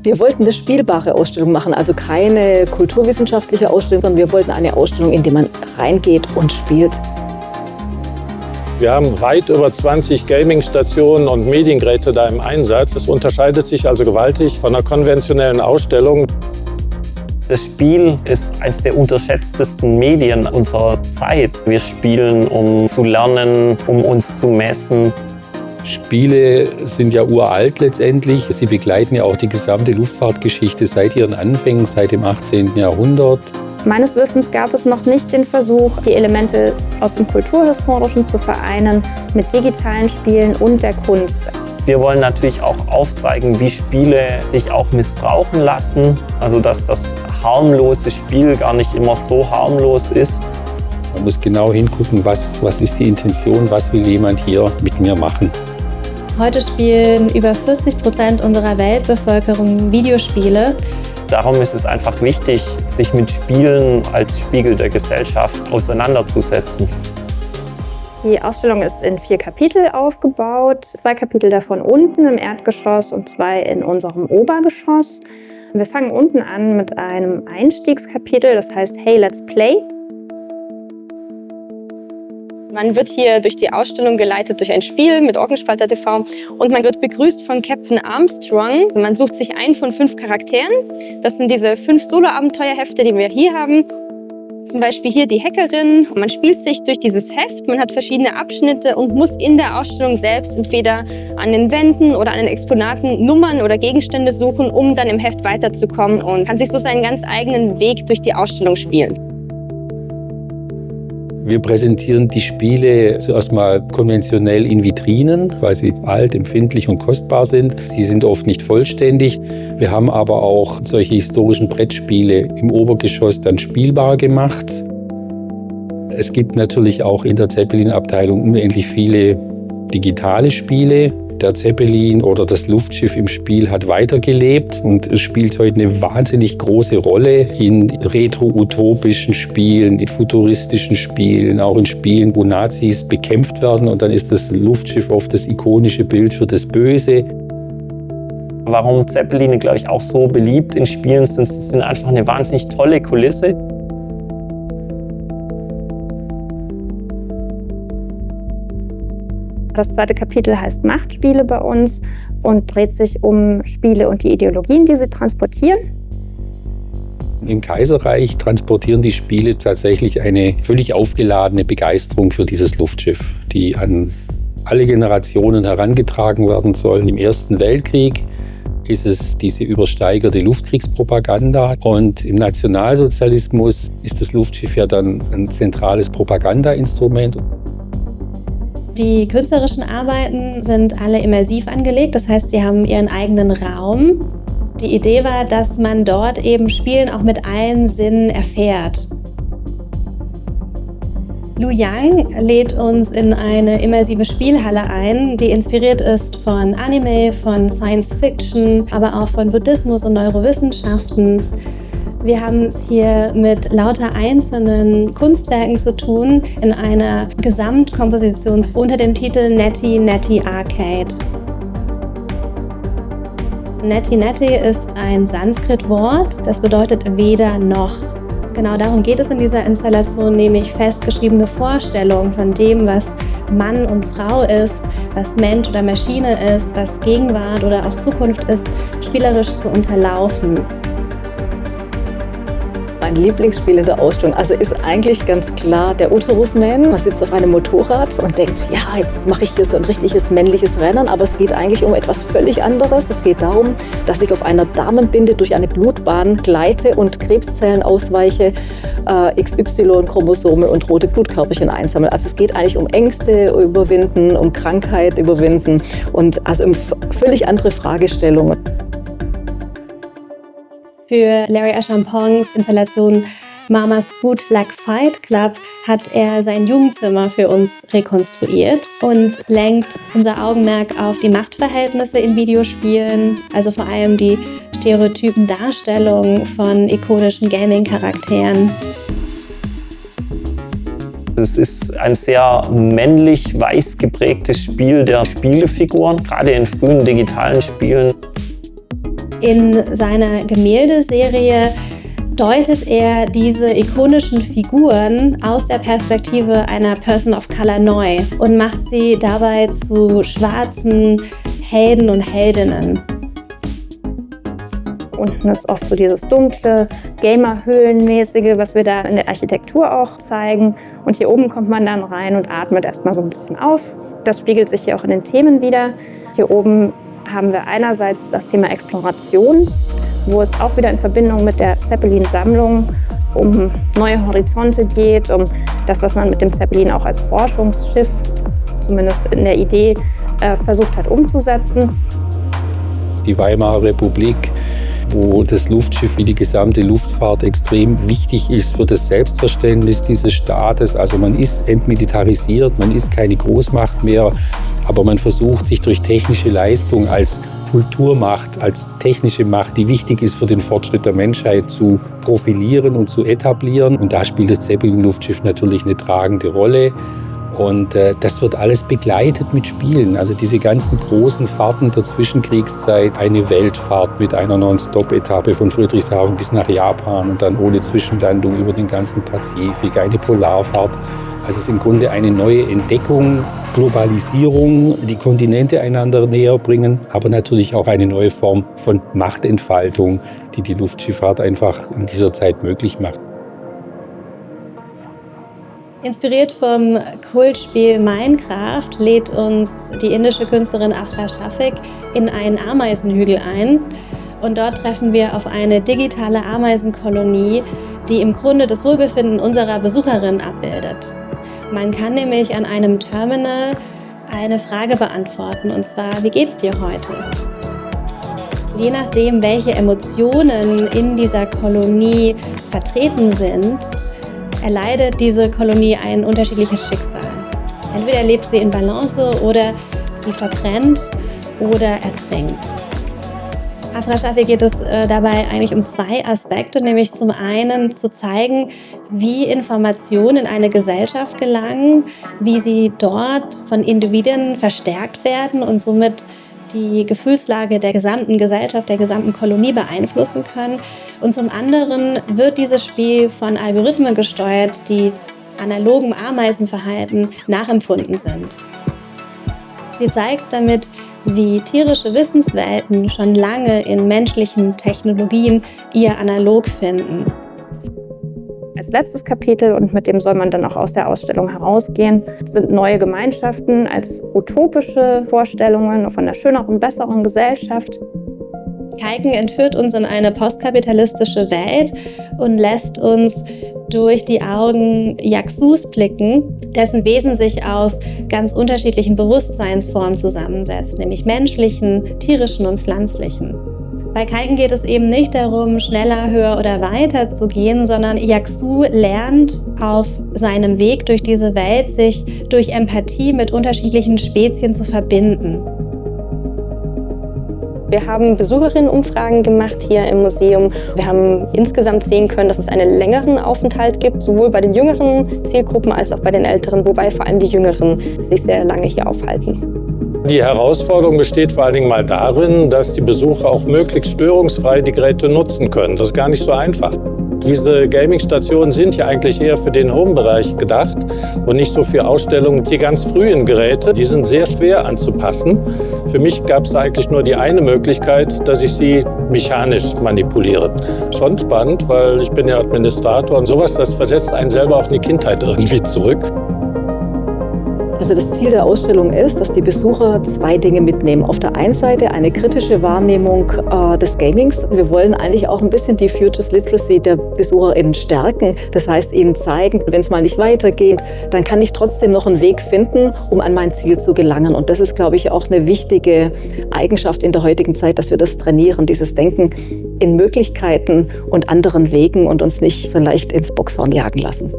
Wir wollten eine spielbare Ausstellung machen, also keine kulturwissenschaftliche Ausstellung, sondern wir wollten eine Ausstellung, in die man reingeht und spielt. Wir haben weit über 20 Gaming-Stationen und Mediengeräte da im Einsatz. Das unterscheidet sich also gewaltig von einer konventionellen Ausstellung. Das Spiel ist eines der unterschätztesten Medien unserer Zeit. Wir spielen, um zu lernen, um uns zu messen. Spiele sind ja uralt letztendlich. Sie begleiten ja auch die gesamte Luftfahrtgeschichte seit ihren Anfängen, seit dem 18. Jahrhundert. Meines Wissens gab es noch nicht den Versuch, die Elemente aus dem Kulturhistorischen zu vereinen mit digitalen Spielen und der Kunst. Wir wollen natürlich auch aufzeigen, wie Spiele sich auch missbrauchen lassen. Also dass das harmlose Spiel gar nicht immer so harmlos ist. Man muss genau hingucken, was ist die Intention, was will jemand hier mit mir machen. Heute spielen über 40% unserer Weltbevölkerung Videospiele. Darum ist es einfach wichtig, sich mit Spielen als Spiegel der Gesellschaft auseinanderzusetzen. Die Ausstellung ist in 4 Kapitel aufgebaut. 2 Kapitel davon unten im Erdgeschoss und 2 in unserem Obergeschoss. Wir fangen unten an mit einem Einstiegskapitel, das heißt Hey, let's play. Man wird hier durch die Ausstellung geleitet durch ein Spiel mit Orkenspalter TV und man wird begrüßt von Captain Armstrong. Man sucht sich einen von 5 Charakteren. Das sind diese 5 Solo-Abenteuerhefte, die wir hier haben. Zum Beispiel hier die Hackerin. Man spielt sich durch dieses Heft, man hat verschiedene Abschnitte und muss in der Ausstellung selbst entweder an den Wänden oder an den Exponaten Nummern oder Gegenstände suchen, um dann im Heft weiterzukommen und kann sich so seinen ganz eigenen Weg durch die Ausstellung spielen. Wir präsentieren die Spiele zuerst mal konventionell in Vitrinen, weil sie alt, empfindlich und kostbar sind. Sie sind oft nicht vollständig. Wir haben aber auch solche historischen Brettspiele im Obergeschoss dann spielbar gemacht. Es gibt natürlich auch in der Zeppelin-Abteilung unendlich viele digitale Spiele. Der Zeppelin oder das Luftschiff im Spiel hat weitergelebt und es spielt heute eine wahnsinnig große Rolle in retro-utopischen Spielen, in futuristischen Spielen, auch in Spielen, wo Nazis bekämpft werden. Und dann ist das Luftschiff oft das ikonische Bild für das Böse. Warum Zeppeline, glaube ich, auch so beliebt in Spielen sind, sie sind einfach eine wahnsinnig tolle Kulisse. Das 2. Kapitel heißt Machtspiele bei uns und dreht sich um Spiele und die Ideologien, die sie transportieren. Im Kaiserreich transportieren die Spiele tatsächlich eine völlig aufgeladene Begeisterung für dieses Luftschiff, die an alle Generationen herangetragen werden soll. Im Ersten Weltkrieg ist es diese übersteigerte Luftkriegspropaganda und im Nationalsozialismus ist das Luftschiff ja dann ein zentrales Propagandainstrument. Die künstlerischen Arbeiten sind alle immersiv angelegt, das heißt, sie haben ihren eigenen Raum. Die Idee war, dass man dort eben Spielen auch mit allen Sinnen erfährt. Lu Yang lädt uns in eine immersive Spielhalle ein, die inspiriert ist von Anime, von Science Fiction, aber auch von Buddhismus und Neurowissenschaften. Wir haben es hier mit lauter einzelnen Kunstwerken zu tun in einer Gesamtkomposition unter dem Titel Netty Netty Arcade. Netty Netty ist ein Sanskrit-Wort, das bedeutet weder noch. Genau darum geht es in dieser Installation, nämlich festgeschriebene Vorstellungen von dem, was Mann und Frau ist, was Mensch oder Maschine ist, was Gegenwart oder auch Zukunft ist, spielerisch zu unterlaufen. Mein Lieblingsspiel in der Ausstellung ist eigentlich ganz klar der Uterus-Man. Man sitzt auf einem Motorrad und denkt, ja, jetzt mache ich hier so ein richtiges männliches Rennen, aber es geht eigentlich um etwas völlig anderes. Es geht darum, dass ich auf einer Damenbinde durch eine Blutbahn gleite und Krebszellen ausweiche, XY-Chromosome und rote Blutkörperchen einsammeln. Also es geht eigentlich um Ängste überwinden, um Krankheit überwinden und also um völlig andere Fragestellungen. Für Larry Achampongs Installation Mamas Bootleg Fight Club hat er sein Jugendzimmer für uns rekonstruiert und lenkt unser Augenmerk auf die Machtverhältnisse in Videospielen, also vor allem die stereotypen Darstellungen von ikonischen Gaming-Charakteren. Es ist ein sehr männlich-weiß geprägtes Spiel der Spielfiguren, gerade in frühen digitalen Spielen. In seiner Gemäldeserie deutet er diese ikonischen Figuren aus der Perspektive einer Person of Color neu und macht sie dabei zu schwarzen Helden und Heldinnen. Unten ist oft so dieses dunkle, Gamer-Höhlenmäßige, was wir da in der Architektur auch zeigen. Und hier oben kommt man dann rein und atmet erstmal so ein bisschen auf. Das spiegelt sich hier auch in den Themen wieder. Hier oben haben wir einerseits das Thema Exploration, wo es auch wieder in Verbindung mit der Zeppelin-Sammlung um neue Horizonte geht, um das, was man mit dem Zeppelin auch als Forschungsschiff, zumindest in der Idee, versucht hat umzusetzen. Die Weimarer Republik, wo das Luftschiff wie die gesamte Luftfahrt extrem wichtig ist für das Selbstverständnis dieses Staates. Also man ist entmilitarisiert, man ist keine Großmacht mehr, aber man versucht sich durch technische Leistung als Kulturmacht, als technische Macht, die wichtig ist für den Fortschritt der Menschheit, zu profilieren und zu etablieren. Und da spielt das Zeppelin-Luftschiff natürlich eine tragende Rolle. Und das wird alles begleitet mit Spielen. Also diese ganzen großen Fahrten der Zwischenkriegszeit, eine Weltfahrt mit einer Non-Stop-Etappe von Friedrichshafen bis nach Japan und dann ohne Zwischenlandung über den ganzen Pazifik, eine Polarfahrt. Also es ist im Grunde eine neue Entdeckung, Globalisierung, die Kontinente einander näher bringen, aber natürlich auch eine neue Form von Machtentfaltung, die die Luftschifffahrt einfach in dieser Zeit möglich macht. Inspiriert vom Kultspiel Minecraft lädt uns die indische Künstlerin Afra Shafik in einen Ameisenhügel ein. Und dort treffen wir auf eine digitale Ameisenkolonie, die im Grunde das Wohlbefinden unserer Besucherin abbildet. Man kann nämlich an einem Terminal eine Frage beantworten, und zwar: Wie geht's dir heute? Je nachdem, welche Emotionen in dieser Kolonie vertreten sind, erleidet diese Kolonie ein unterschiedliches Schicksal. Entweder lebt sie in Balance oder sie verbrennt oder ertrinkt. Afra Shafik geht es dabei eigentlich um zwei Aspekte, nämlich zum einen zu zeigen, wie Informationen in eine Gesellschaft gelangen, wie sie dort von Individuen verstärkt werden und somit die Gefühlslage der gesamten Gesellschaft, der gesamten Kolonie beeinflussen können. Und zum anderen wird dieses Spiel von Algorithmen gesteuert, die analogem Ameisenverhalten nachempfunden sind. Sie zeigt damit, wie tierische Wissenswelten schon lange in menschlichen Technologien ihr Analog finden. Als letztes Kapitel, und mit dem soll man dann auch aus der Ausstellung herausgehen, sind neue Gemeinschaften als utopische Vorstellungen von einer schöneren, besseren Gesellschaft. Kalken entführt uns in eine postkapitalistische Welt und lässt uns durch die Augen Yaksus blicken, dessen Wesen sich aus ganz unterschiedlichen Bewusstseinsformen zusammensetzt, nämlich menschlichen, tierischen und pflanzlichen. Bei Kalken geht es eben nicht darum, schneller, höher oder weiter zu gehen, sondern Yaksu lernt auf seinem Weg durch diese Welt, sich durch Empathie mit unterschiedlichen Spezien zu verbinden. Wir haben Besucherinnenumfragen gemacht hier im Museum. Wir haben insgesamt sehen können, dass es einen längeren Aufenthalt gibt, sowohl bei den jüngeren Zielgruppen als auch bei den älteren, wobei vor allem die Jüngeren sich sehr lange hier aufhalten. Die Herausforderung besteht vor allen Dingen mal darin, dass die Besucher auch möglichst störungsfrei die Geräte nutzen können. Das ist gar nicht so einfach. Diese Gaming-Stationen sind ja eigentlich eher für den Home-Bereich gedacht und nicht so für Ausstellungen. Die ganz frühen Geräte, die sind sehr schwer anzupassen. Für mich gab es da eigentlich nur die eine Möglichkeit, dass ich sie mechanisch manipuliere. Schon spannend, weil ich bin ja Administrator und sowas, das versetzt einen selber auch in die Kindheit irgendwie zurück. Also das Ziel der Ausstellung ist, dass die Besucher zwei Dinge mitnehmen. Auf der einen Seite eine kritische Wahrnehmung des Gamings. Wir wollen eigentlich auch ein bisschen die Futures Literacy der BesucherInnen stärken. Das heißt, ihnen zeigen, wenn es mal nicht weitergeht, dann kann ich trotzdem noch einen Weg finden, um an mein Ziel zu gelangen. Und das ist, glaube ich, auch eine wichtige Eigenschaft in der heutigen Zeit, dass wir das trainieren, dieses Denken in Möglichkeiten und anderen Wegen und uns nicht so leicht ins Boxhorn jagen lassen.